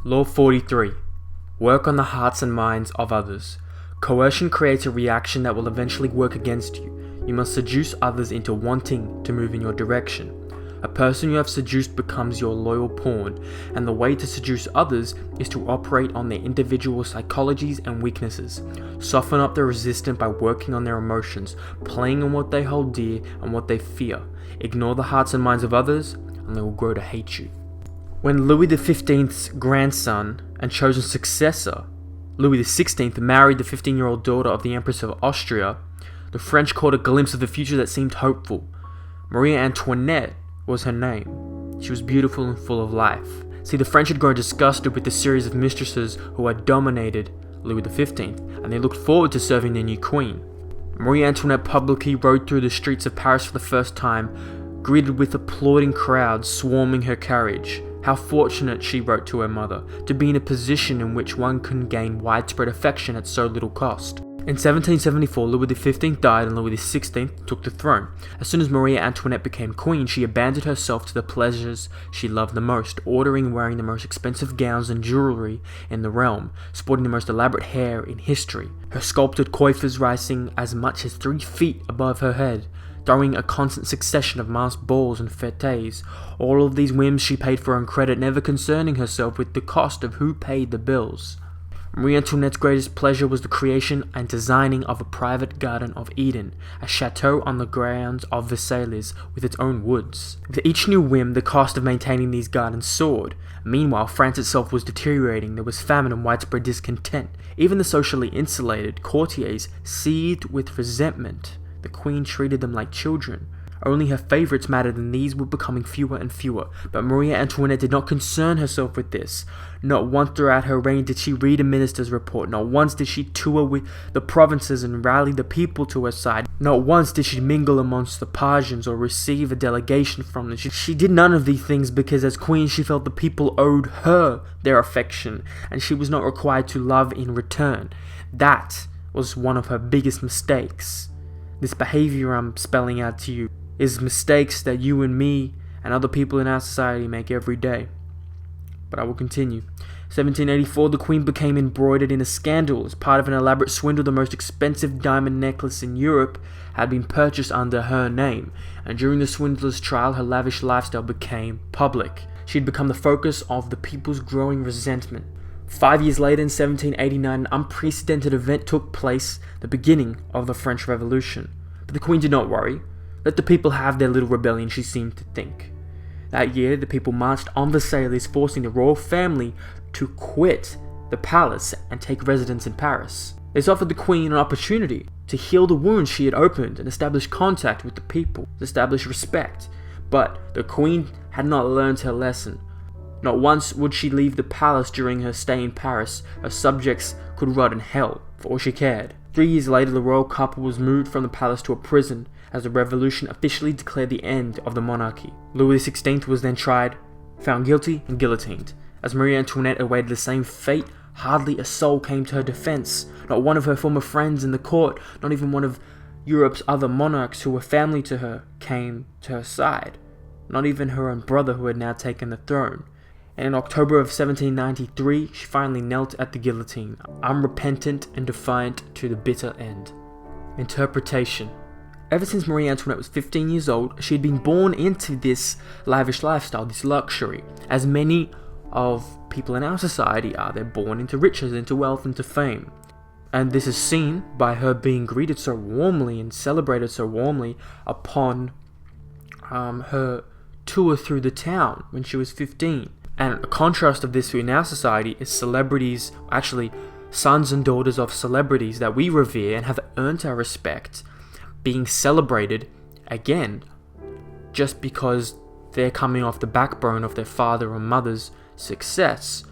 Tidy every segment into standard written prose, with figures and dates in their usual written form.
Law 43. Work on the hearts and minds of others. Coercion creates a reaction that will eventually work against you. You must seduce others into wanting to move in your direction. A person you have seduced becomes your loyal pawn, and the way to seduce others is to operate on their individual psychologies and weaknesses. Soften up the resistant by working on their emotions, playing on what they hold dear and what they fear. Ignore the hearts and minds of others, and they will grow to hate you. When Louis XV's grandson and chosen successor, Louis XVI, married the 15-year-old daughter of the Empress of Austria, the French caught a glimpse of the future that seemed hopeful. Marie Antoinette was her name. She was beautiful and full of life. See, the French had grown disgusted with the series of mistresses who had dominated Louis XV, and they looked forward to serving their new queen. Marie Antoinette publicly rode through the streets of Paris for the first time, greeted with applauding crowds swarming her carriage. How fortunate, she wrote to her mother, to be in a position in which one can gain widespread affection at so little cost. In 1774, Louis XV died and Louis XVI took the throne. As soon as Marie Antoinette became queen, she abandoned herself to the pleasures she loved the most, ordering and wearing the most expensive gowns and jewelry in the realm, sporting the most elaborate hair in history, her sculpted coiffures rising as much as 3 feet above her head, throwing a constant succession of masked balls and fêtes. All of these whims she paid for on credit, never concerning herself with the cost of who paid the bills. Marie Antoinette's greatest pleasure was the creation and designing of a private garden of Eden, a chateau on the grounds of Versailles with its own woods. With each new whim, the cost of maintaining these gardens soared. Meanwhile, France itself was deteriorating. There was famine and widespread discontent. Even the socially insulated courtiers seethed with resentment. The queen treated them like children. Only her favourites mattered, and these were becoming fewer and fewer. But Marie Antoinette did not concern herself with this. Not once throughout her reign did she read a minister's report. Not once did she tour with the provinces and rally the people to her side. Not once did she mingle amongst the pageants or receive a delegation from them. She did none of these things because as queen she felt the people owed her their affection, and she was not required to love in return. That was one of her biggest mistakes. This behavior I'm spelling out to you is mistakes that you and me and other people in our society make every day. But I will continue. 1784, the queen became embroidered in a scandal. As part of an elaborate swindle, the most expensive diamond necklace in Europe had been purchased under her name, and during the swindler's trial, her lavish lifestyle became public. She had become the focus of the people's growing resentment. 5 years later, in 1789, an unprecedented event took place, the beginning of the French Revolution. But the queen did not worry. Let the people have their little rebellion, she seemed to think. That year, the people marched on Versailles, forcing the royal family to quit the palace and take residence in Paris. This offered the queen an opportunity to heal the wounds she had opened and establish contact with the people, establish respect. But the queen had not learned her lesson. Not once would she leave the palace during her stay in Paris. Her subjects could rot in hell, for all she cared. 3 years later, the royal couple was moved from the palace to a prison, as the revolution officially declared the end of the monarchy. Louis XVI was then tried, found guilty, and guillotined. As Marie Antoinette awaited the same fate, hardly a soul came to her defense. Not one of her former friends in the court, not even one of Europe's other monarchs who were family to her, came to her side. Not even her own brother, who had now taken the throne. And in October of 1793, she finally knelt at the guillotine, unrepentant and defiant to the bitter end. Interpretation. Ever since Marie Antoinette was 15 years old, she had been born into this lavish lifestyle, this luxury. As many of people in our society are, they're born into riches, into wealth, into fame. And this is seen by her being greeted so warmly and celebrated so warmly upon her tour through the town when she was 15. And a contrast of this in our society is celebrities, actually sons and daughters of celebrities that we revere and have earned our respect, being celebrated again just because they're coming off the backbone of their father or mother's success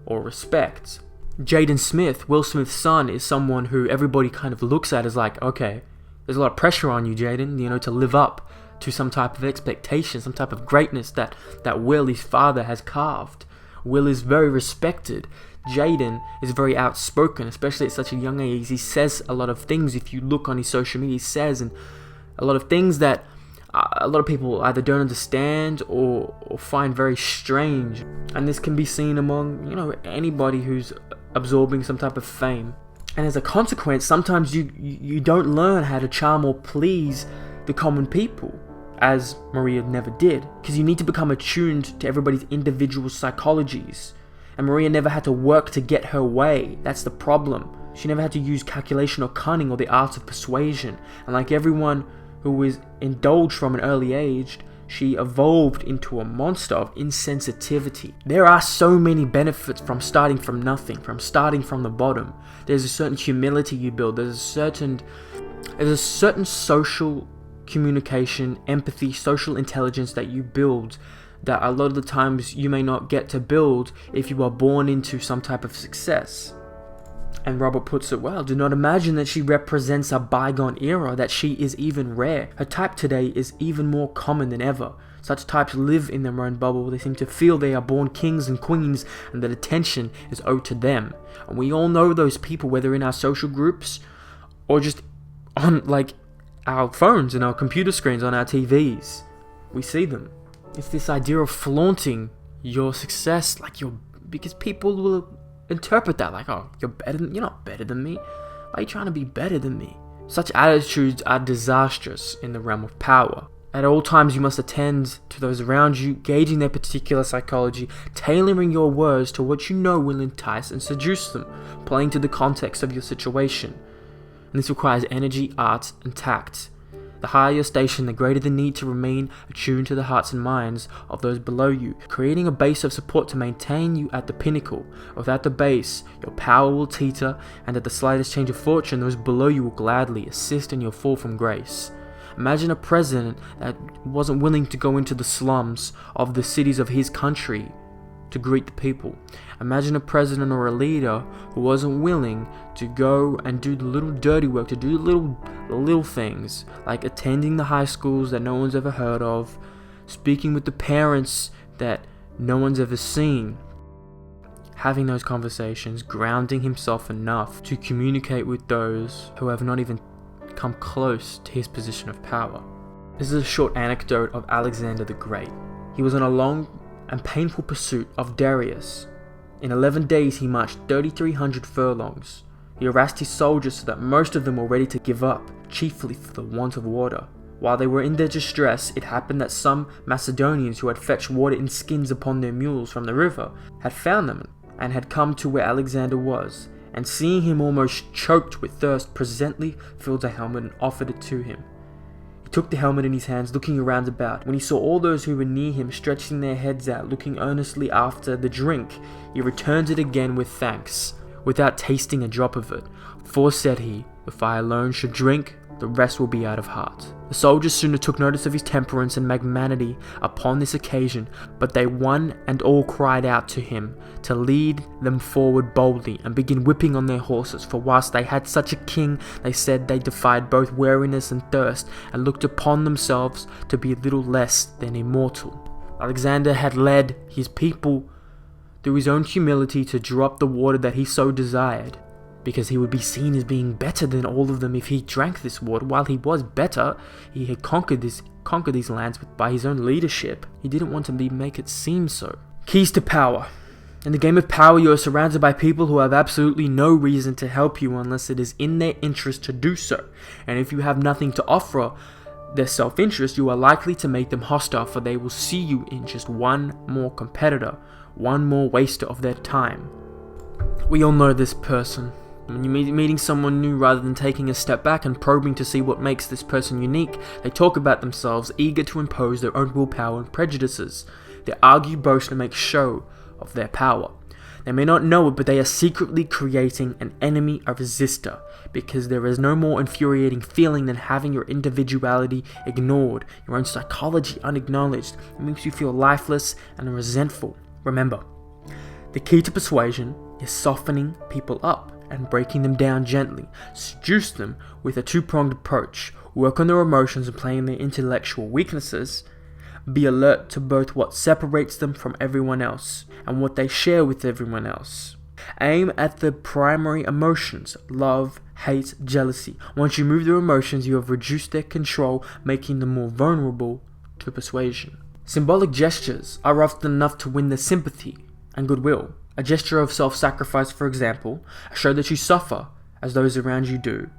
or respect. Jaden Smith, Will Smith's son, is someone who everybody kind of looks at as like, okay, there's a lot of pressure on you, Jaden, to live up to some type of expectation, some type of greatness that Will, his father, has carved. Will is very respected. Jaden is very outspoken, especially at such a young age. He says a lot of things. If you look on his social media, he says and a lot of things that a lot of people either don't understand or find very strange. And this can be seen among, anybody who's absorbing some type of fame. And as a consequence, sometimes you don't learn how to charm or please the common people, as Maria never did, because you need to become attuned to everybody's individual psychologies. And Maria never had to work to get her way. That's the problem. She never had to use calculation or cunning or the arts of persuasion. And like everyone who was indulged from an early age, she evolved into a monster of insensitivity. There are so many benefits from starting from nothing, from starting from the bottom. There's a certain humility you build. There's a certain social communication, empathy, social intelligence that you build that a lot of the times you may not get to build if you are born into some type of success. And Robert puts it well, do not imagine that she represents a bygone era, that she is even rare. Her type today is even more common than ever. Such types live in their own bubble. They seem to feel they are born kings and queens and that attention is owed to them. And we all know those people, whether in our social groups or just on our phones and our computer screens on our TVs. We see them. It's this idea of flaunting your success, because people will interpret that you're not better than me. Why are you trying to be better than me? Such attitudes are disastrous in the realm of power. At all times you must attend to those around you, gauging their particular psychology, tailoring your words to what you know will entice and seduce them, playing to the context of your situation. And this requires energy, art, and tact. The higher your station, the greater the need to remain attuned to the hearts and minds of those below you, creating a base of support to maintain you at the pinnacle. Without the base, your power will teeter, and at the slightest change of fortune, those below you will gladly assist in your fall from grace. Imagine a president that wasn't willing to go into the slums of the cities of his country to greet the people. Imagine a president or a leader who wasn't willing to go and do the little dirty work, to do the little things, like attending the high schools that no one's ever heard of, speaking with the parents that no one's ever seen, having those conversations, grounding himself enough to communicate with those who have not even come close to his position of power. This is a short anecdote of Alexander the Great. He was on a long and painful pursuit of Darius. In 11 days he marched 3,300 furlongs. He harassed his soldiers so that most of them were ready to give up, chiefly for the want of water. While they were in their distress, it happened that some Macedonians who had fetched water in skins upon their mules from the river had found them and had come to where Alexander was, and seeing him almost choked with thirst, presently filled a helmet and offered it to him. He took the helmet in his hands, looking around about. When he saw all those who were near him stretching their heads out, looking earnestly after the drink, he returned it again with thanks, without tasting a drop of it. For, said he, if I alone should drink, the rest will be out of heart. The soldiers sooner took notice of his temperance and magnanimity upon this occasion, but they one and all cried out to him to lead them forward boldly and begin whipping on their horses, for whilst they had such a king, they said they defied both weariness and thirst, and looked upon themselves to be little less than immortal. Alexander had led his people through his own humility to drop the water that he so desired, because he would be seen as being better than all of them if he drank this water. While he was better, he had conquered these lands by his own leadership. He didn't want to make it seem so. Keys to power. In the game of power, you are surrounded by people who have absolutely no reason to help you unless it is in their interest to do so. And if you have nothing to offer their self-interest, you are likely to make them hostile, for they will see you in just one more competitor, one more waster of their time. We all know this person. When you're meeting someone new, rather than taking a step back and probing to see what makes this person unique, they talk about themselves, eager to impose their own willpower and prejudices. They argue, boast, and make show of their power. They may not know it, but they are secretly creating an enemy, a resistor, because there is no more infuriating feeling than having your individuality ignored, your own psychology unacknowledged. It makes you feel lifeless and resentful. Remember, the key to persuasion is softening people up and breaking them down gently. Seduce them with a two-pronged approach. Work on their emotions and play on their intellectual weaknesses. Be alert to both what separates them from everyone else and what they share with everyone else. Aim at the primary emotions: love, hate, jealousy. Once you move their emotions, you have reduced their control, making them more vulnerable to persuasion. Symbolic gestures are often enough to win their sympathy and goodwill. A gesture of self-sacrifice, for example, a show that you suffer as those around you do,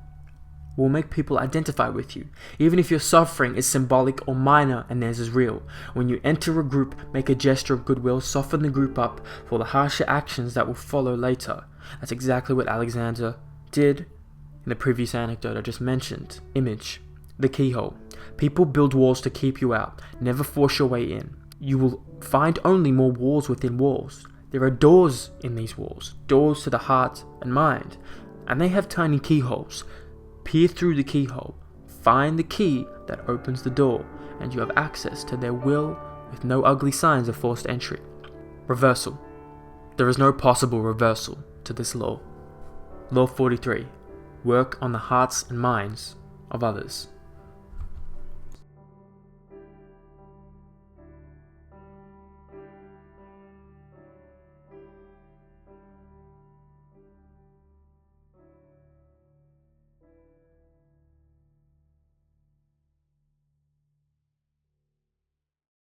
will make people identify with you, even if your suffering is symbolic or minor and theirs is real. When you enter a group, make a gesture of goodwill, soften the group up for the harsher actions that will follow later. That's exactly what Alexander did in the previous anecdote I just mentioned. Image: the keyhole. People build walls to keep you out, never force your way in. You will find only more walls within walls. There are doors in these walls, doors to the heart and mind, and they have tiny keyholes. Peer through the keyhole, find the key that opens the door, and you have access to their will with no ugly signs of forced entry. Reversal. There is no possible reversal to this law. Law 43. Work on the hearts and minds of others.